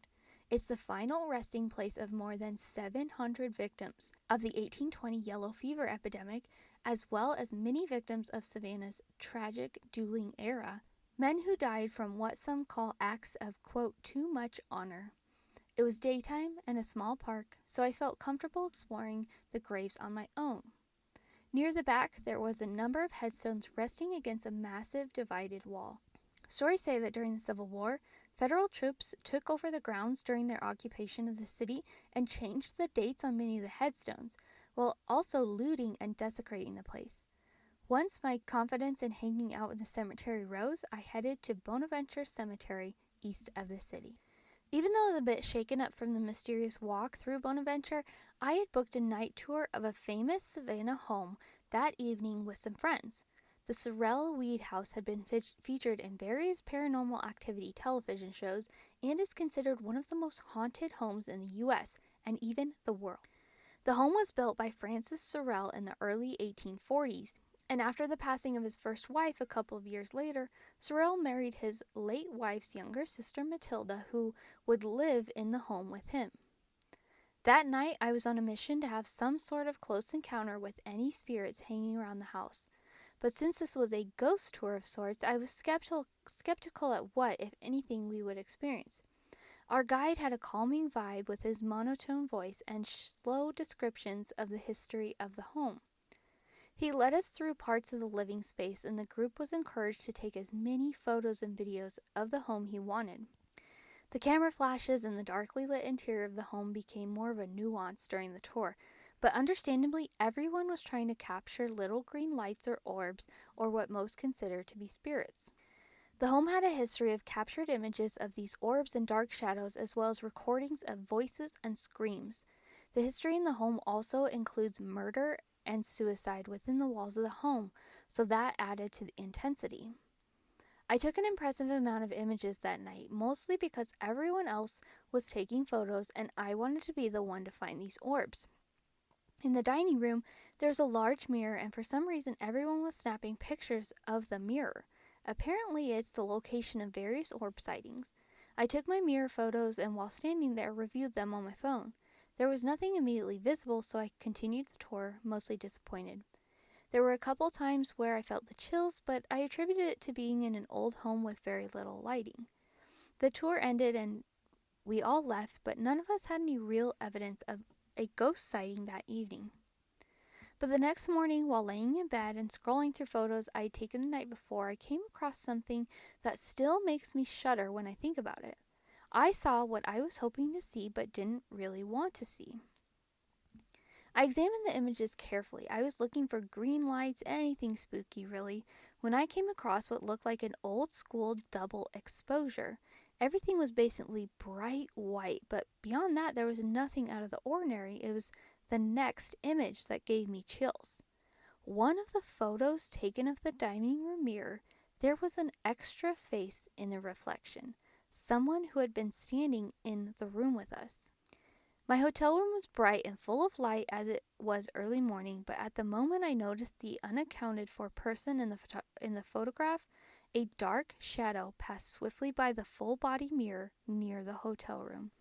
It's the final resting place of more than 700 victims of the 1820 yellow fever epidemic, as well as many victims of Savannah's tragic dueling era, men who died from what some call acts of, quote, too much honor. It was daytime and a small park, so I felt comfortable exploring the graves on my own. Near the back, there was a number of headstones resting against a massive divided wall. Stories say that during the Civil War, federal troops took over the grounds during their occupation of the city and changed the dates on many of the headstones, while also looting and desecrating the place. Once my confidence in hanging out in the cemetery rose, I headed to Bonaventure Cemetery, east of the city. Even though I was a bit shaken up from the mysterious walk through Bonaventure, I had booked a night tour of a famous Savannah home that evening with some friends. The Sorrel-Weed House had been featured in various paranormal activity television shows and is considered one of the most haunted homes in the U.S. and even the world. The home was built by Francis Sorrel in the early 1840s, and after the passing of his first wife a couple of years later, Sorrel married his late wife's younger sister Matilda, who would live in the home with him. That night, I was on a mission to have some sort of close encounter with any spirits hanging around the house. But since this was a ghost tour of sorts, I was skeptical at what, if anything, we would experience. Our guide had a calming vibe with his monotone voice and slow descriptions of the history of the home. He led us through parts of the living space, and the group was encouraged to take as many photos and videos of the home he wanted. The camera flashes and the darkly lit interior of the home became more of a nuance during the tour, but understandably, everyone was trying to capture little green lights or orbs, or what most consider to be spirits. The home had a history of captured images of these orbs and dark shadows, as well as recordings of voices and screams. The history in the home also includes murder and suicide within the walls of the home, so that added to the intensity. I took an impressive amount of images that night, mostly because everyone else was taking photos and I wanted to be the one to find these orbs. In the dining room, there's a large mirror, and for some reason everyone was snapping pictures of the mirror. Apparently, it's the location of various orb sightings. I took my mirror photos and while standing there, reviewed them on my phone. There was nothing immediately visible, so I continued the tour, mostly disappointed. There were a couple times where I felt the chills, but I attributed it to being in an old home with very little lighting. The tour ended and we all left, but none of us had any real evidence of a ghost sighting that evening. But the next morning, while laying in bed and scrolling through photos I had taken the night before, I came across something that still makes me shudder when I think about it. I saw what I was hoping to see but didn't really want to see. I examined the images carefully. I was looking for green lights, anything spooky really, when I came across what looked like an old school double exposure. Everything was basically bright white, but beyond that there was nothing out of the ordinary. It was the next image that gave me chills. One of the photos taken of the dining room mirror, there was an extra face in the reflection, someone who had been standing in the room with us. My hotel room was bright and full of light as it was early morning, but at the moment I noticed the unaccounted for person in the photograph, a dark shadow passed swiftly by the full-body mirror near the hotel room.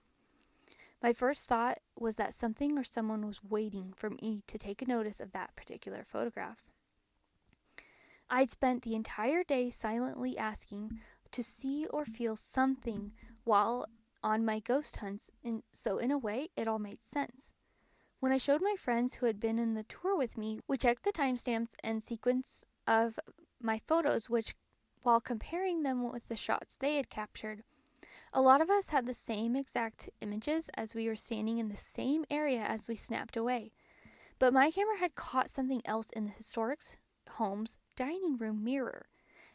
My first thought was that something or someone was waiting for me to take notice of that particular photograph. I'd spent the entire day silently asking to see or feel something while on my ghost hunts, so in a way, it all made sense. When I showed my friends who had been in the tour with me, we checked the timestamps and sequence of my photos, which, while comparing them with the shots they had captured, a lot of us had the same exact images as we were standing in the same area as we snapped away. But my camera had caught something else in the historic home's dining room mirror.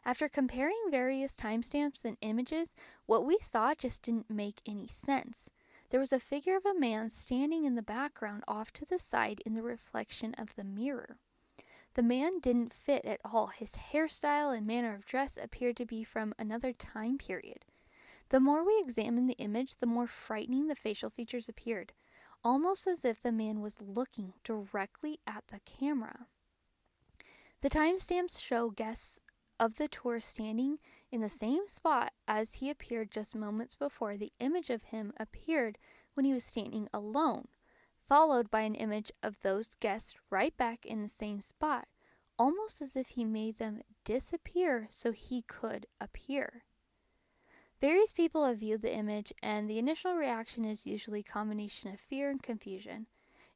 After comparing various timestamps and images, what we saw just didn't make any sense. There was a figure of a man standing in the background off to the side in the reflection of the mirror. The man didn't fit at all. His hairstyle and manner of dress appeared to be from another time period. The more we examined the image, the more frightening the facial features appeared, almost as if the man was looking directly at the camera. The timestamps show guests of the tour standing in the same spot as he appeared just moments before. The image of him appeared when he was standing alone, followed by an image of those guests right back in the same spot, almost as if he made them disappear so he could appear. Various people have viewed the image, and the initial reaction is usually a combination of fear and confusion.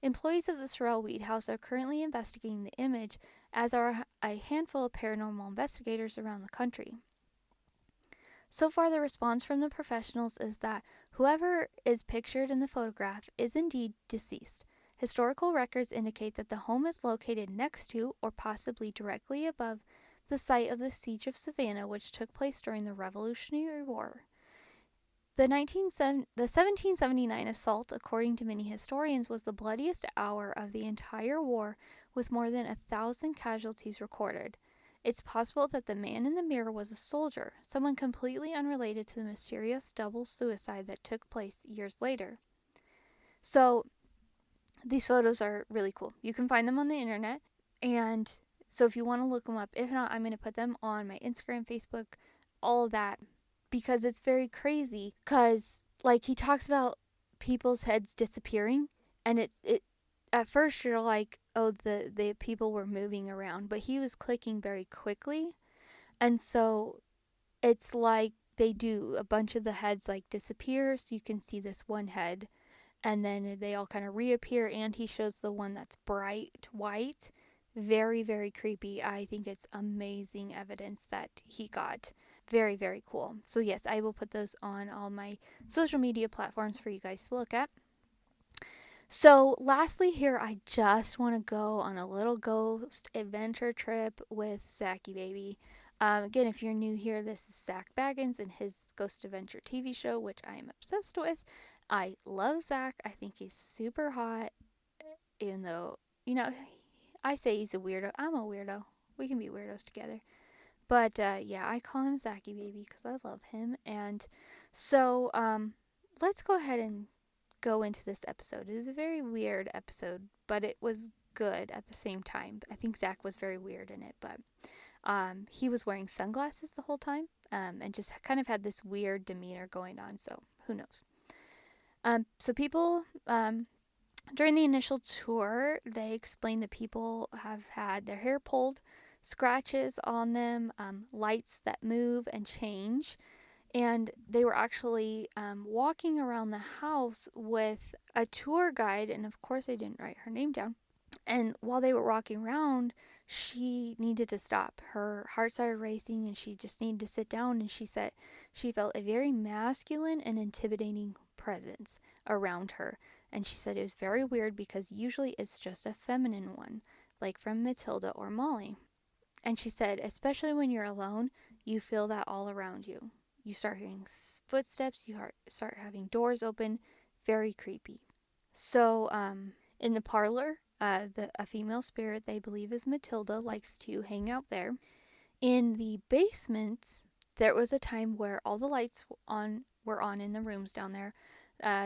Employees of the Sorrel-Weed House are currently investigating the image, as are a handful of paranormal investigators around the country. So far, the response from the professionals is that whoever is pictured in the photograph is indeed deceased. Historical records indicate that the home is located next to, or possibly directly above, the site of the Siege of Savannah, which took place during the Revolutionary War. The 1779 assault, according to many historians, was the bloodiest hour of the entire war, with more than 1,000 casualties recorded. It's possible that the man in the mirror was a soldier, someone completely unrelated to the mysterious double suicide that took place years later. So these photos are really cool. You can find them on the internet. And so if you want to look them up, if not, I'm going to put them on my Instagram, Facebook, all of that, because it's very crazy. Because, like, he talks about people's heads disappearing, and it at first you're like, oh, the people were moving around, but he was clicking very quickly. And so it's like they do a bunch of the heads like disappear, so you can see this one head, and then they all kind of reappear, and he shows the one that's bright white. Very, very creepy. I think it's amazing evidence that he got. Very, very cool. So yes, I will put those on all my social media platforms for you guys to look at. So lastly here, I just want to go on a little ghost adventure trip with Zachy Baby. Again, if you're new here, this is Zach Baggins and his Ghost Adventure TV show, which I am obsessed with. I love Zach. I think he's super hot, even though, I say he's a weirdo. I'm a weirdo. We can be weirdos together. But yeah, I call him Zachy Baby because I love him. And so let's go ahead and go into this episode. It is a very weird episode, but it was good at the same time. I think Zach was very weird in it, but he was wearing sunglasses the whole time and just kind of had this weird demeanor going on. So who knows? So people, during the initial tour, they explained that people have had their hair pulled, scratches on them, lights that move and change. And they were actually walking around the house with a tour guide. And of course, I didn't write her name down. And while they were walking around, she needed to stop. Her heart started racing and she just needed to sit down. And she said she felt a very masculine and intimidating presence around her. And she said it was very weird because usually it's just a feminine one, like from Matilda or Molly. And she said, especially when you're alone, you feel that all around you. You start hearing footsteps, you start having doors open. Very creepy. So, in the parlor, a female spirit they believe is Matilda likes to hang out there. In the basements, there was a time where all the lights were on in the rooms down there.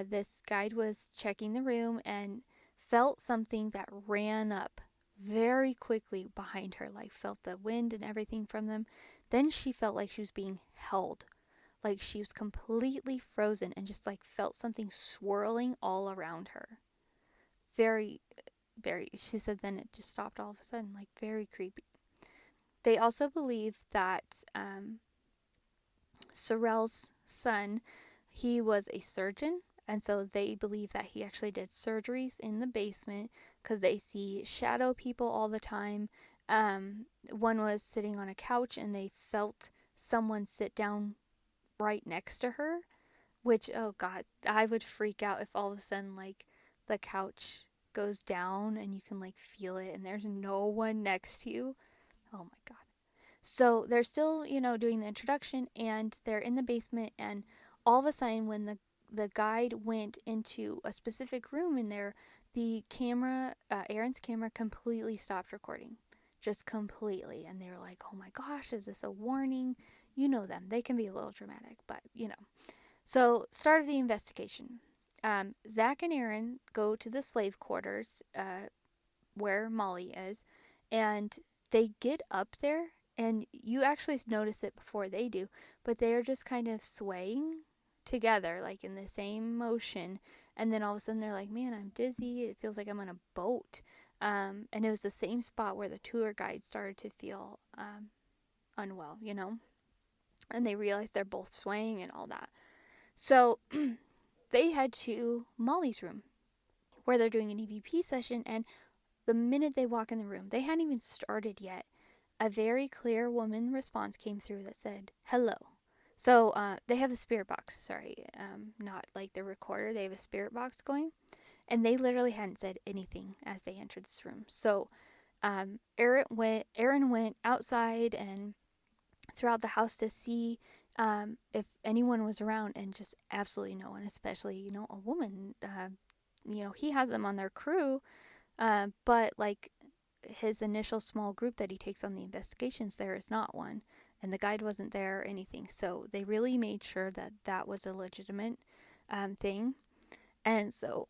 This guide was checking the room and felt something that ran up very quickly behind her, like felt the wind and everything from them. Then she felt like she was being held, like she was completely frozen and just like felt something swirling all around her. Very, very, she said then it just stopped all of a sudden, like very creepy. They also believe that Sorrel's son, he was a surgeon, and so they believe that he actually did surgeries in the basement because they see shadow people all the time. One was sitting on a couch and they felt someone sit down right next to her, which, oh God, I would freak out if all of a sudden, like, the couch goes down and you can, like, feel it and there's no one next to you. Oh my God. So they're still, doing the introduction and they're in the basement, and all of a sudden when the guide went into a specific room in there, the camera, Aaron's camera completely stopped recording. Just completely. And they were like, oh my gosh, is this a warning? You know them. They can be a little dramatic, but So, start of the investigation. Zach and Aaron go to the slave quarters where Molly is, and they get up there, and you actually notice it before they do, but they are just kind of swaying together, like in the same motion. And then all of a sudden they're like, man, I'm dizzy. It feels like I'm on a boat. And it was the same spot where the tour guide started to feel unwell, and they realize they're both swaying and all that. So they head to Molly's room where they're doing an EVP session, and the minute they walk in the room, they hadn't even started yet, a very clear woman response came through that said, hello. So they have the spirit box, not like the recorder, they have a spirit box going, and they literally hadn't said anything as they entered this room. So Aaron went outside and throughout the house to see if anyone was around, and just absolutely no one, especially, a woman. He has them on their crew, but like his initial small group that he takes on the investigations, there is not one. And the guide wasn't there or anything. So they really made sure that that was a legitimate thing. And so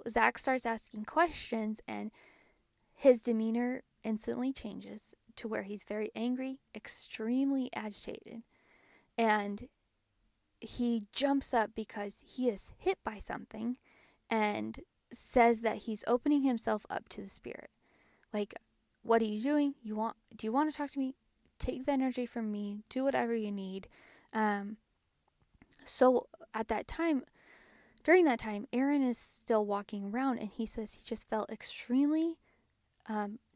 Zach starts asking questions, and his demeanor instantly changes to where he's very angry, extremely agitated, and he jumps up because he is hit by something and says that he's opening himself up to the spirit. Like, what are you doing? Do you want to talk to me? Take the energy from me. Do whatever you need. So at that time, during that time, Aaron is still walking around, and he says he just felt extremely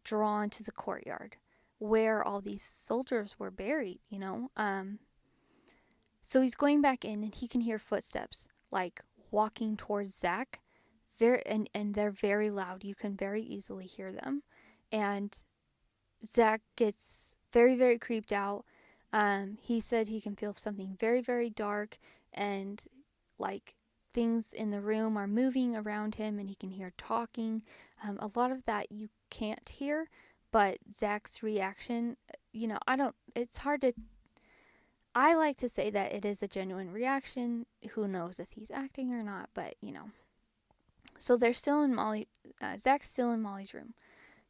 drawn to the courtyard where all these soldiers were buried, you know. So he's going back in, and he can hear footsteps like walking towards Zach. And they're very loud. You can very easily hear them. And Zach gets very, very creeped out. He said he can feel something very, very dark, and like things in the room are moving around him, and he can hear talking. A lot of that you can't hear, but Zach's reaction, it's hard to. I like to say that it is a genuine reaction. Who knows if he's acting or not, but So they're still in Zach's still in Molly's room.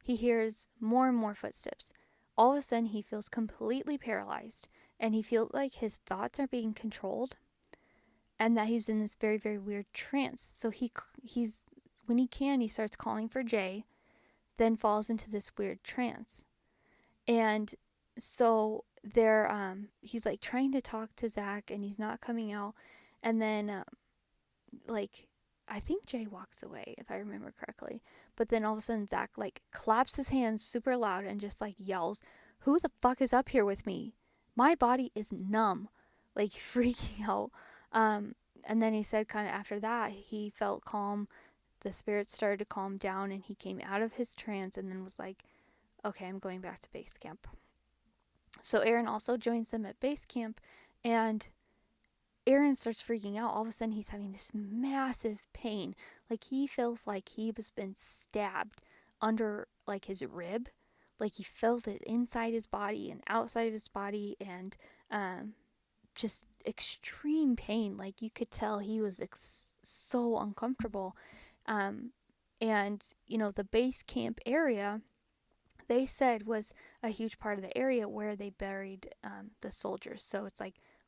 He hears more and more footsteps. All of a sudden, he feels completely paralyzed, and he feels like his thoughts are being controlled, and that he's in this very, very weird trance. So he's when he starts calling for Jay, then falls into this weird trance. And so he's like trying to talk to Zach, and he's not coming out. And then I think Jay walks away, if I remember correctly. But then all of a sudden, Zach claps his hands super loud and just yells, "Who the fuck is up here with me? My body is numb," freaking out. And then he said, kind of after that, he felt calm. The spirit started to calm down, and he came out of his trance, and then was like, "Okay, I'm going back to base camp." So Aaron also joins them at base camp, and Aaron starts freaking out. All of a sudden, he's having this massive pain. He feels like he was been stabbed under, his rib. He felt it inside his body and outside of his body, and just extreme pain. You could tell he was so uncomfortable. And, the base camp area, they said, was a huge part of the area where they buried the soldiers. So it's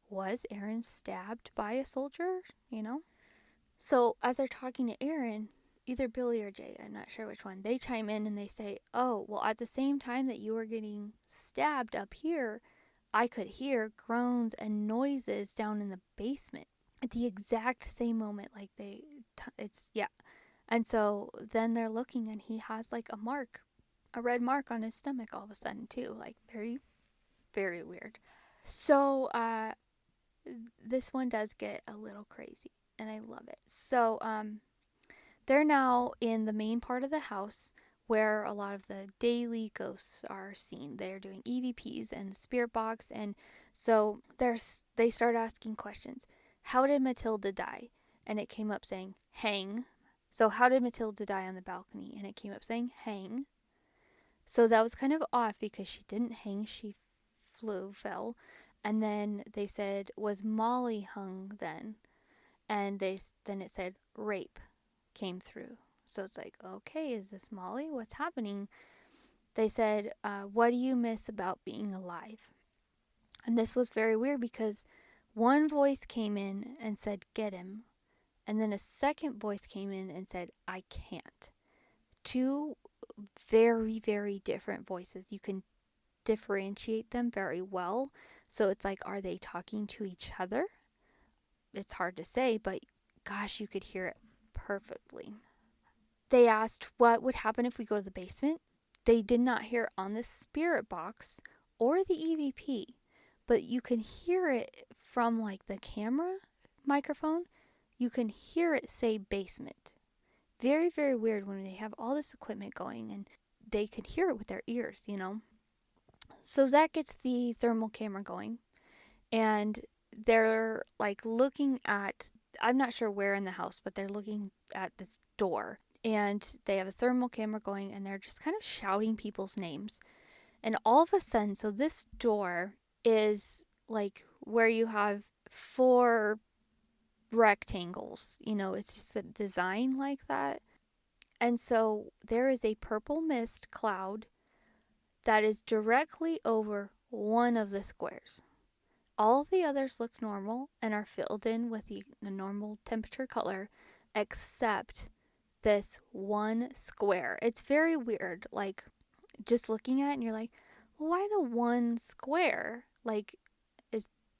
was Aaron stabbed by a soldier? So as they're talking to Aaron, either Billy or Jay, I'm not sure which one, they chime in and they say, "Oh, well, at the same time that you were getting stabbed up here, I could hear groans and noises down in the basement at the exact same moment." And so then they're looking, and he has a red mark on his stomach all of a sudden too. Very, very weird. So this one does get a little crazy, and I love it. So they're now in the main part of the house where a lot of the daily ghosts are seen. They're doing EVPs and the spirit box, and so they start asking questions. How did Matilda die? And it came up saying hang. So how did Matilda die on the balcony? And it came up saying hang. So that was kind of off because she didn't hang, she fell. And then they said, was Molly hung then? And then it said rape came through. So it's okay, is this Molly? What's happening? They said, what do you miss about being alive? And this was very weird because one voice came in and said, get him. And then a second voice came in and said, I can't. Two very, very different voices. You can differentiate them very well. So it's are they talking to each other? It's hard to say, but gosh, you could hear it perfectly. They asked what would happen if we go to the basement. They did not hear it on the spirit box or the EVP, but you can hear it from the camera microphone. You can hear it say basement. Very, very weird when they have all this equipment going, and they could hear it with their ears, So Zach gets the thermal camera going, and they're looking at, I'm not sure where in the house, but they're looking at this door. and they have a thermal camera going, and they're just kind of shouting people's names. And all of a sudden, so this door is like where you have 4 rectangles, it's just a design like that. And so there is a purple mist cloud that is directly over one of the squares. All of the others look normal and are filled in with the normal temperature color, except this one square. It's very weird. Like, just looking at it and you're like, well, why the one square?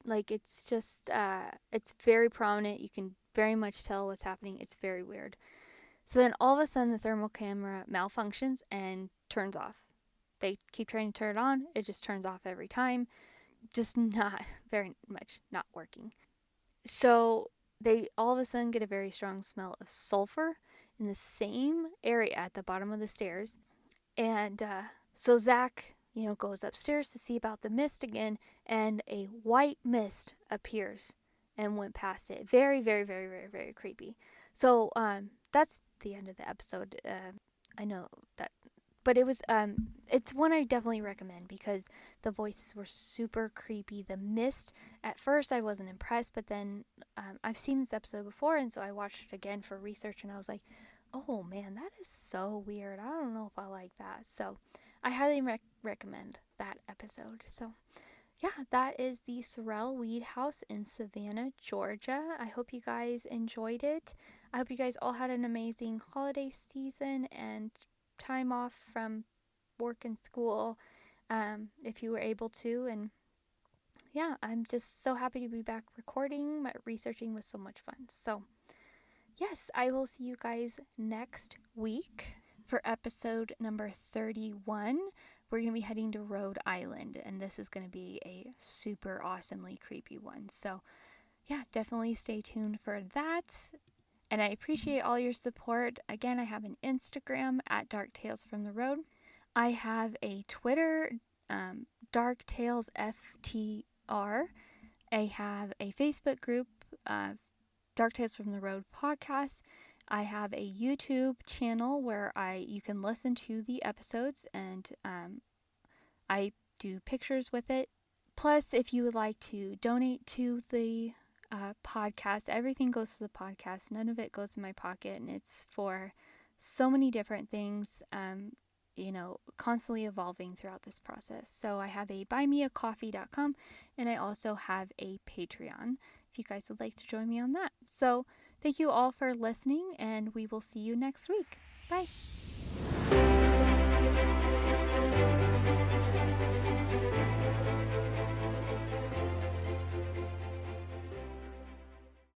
It's just, it's very prominent. You can very much tell what's happening. It's very weird. So then all of a sudden the thermal camera malfunctions and turns off. They keep trying to turn it on. It just turns off every time. Just not very much not working. So they all of a sudden get a very strong smell of sulfur in the same area at the bottom of the stairs. And so Zach, goes upstairs to see about the mist again, and a white mist appears and went past it. Very, very, very, very, very creepy. So that's the end of the episode. I know that, but it's one I definitely recommend because the voices were super creepy. The mist, at first I wasn't impressed, but then I've seen this episode before, and so I watched it again for research, and I was like, oh man, that is so weird. I don't know if I like that. So I highly recommend that episode. So yeah, that is the Sorrel-Weed House in Savannah, Georgia. I hope you guys enjoyed it. I hope you guys all had an amazing holiday season and time off from work and school, if you were able to. And yeah, I'm just so happy to be back recording. My researching was so much fun. So yes, I will see you guys next week for episode number 31. We're going to be heading to Rhode Island, and this is going to be a super awesomely creepy one. So yeah, definitely stay tuned for that. And I appreciate all your support. Again, I have an Instagram at Dark Tales from the Road. I have a Twitter, Dark Tales FTR. I have a Facebook group, Dark Tales from the Road podcast. I have a YouTube channel where you can listen to the episodes, and I do pictures with it. Plus, if you would like to donate to the podcast, everything goes to the podcast. None of it goes in my pocket, and it's for so many different things, constantly evolving throughout this process. So I have a buymeacoffee.com, and I also have a Patreon if you guys would like to join me on that. So thank you all for listening, and we will see you next week. Bye.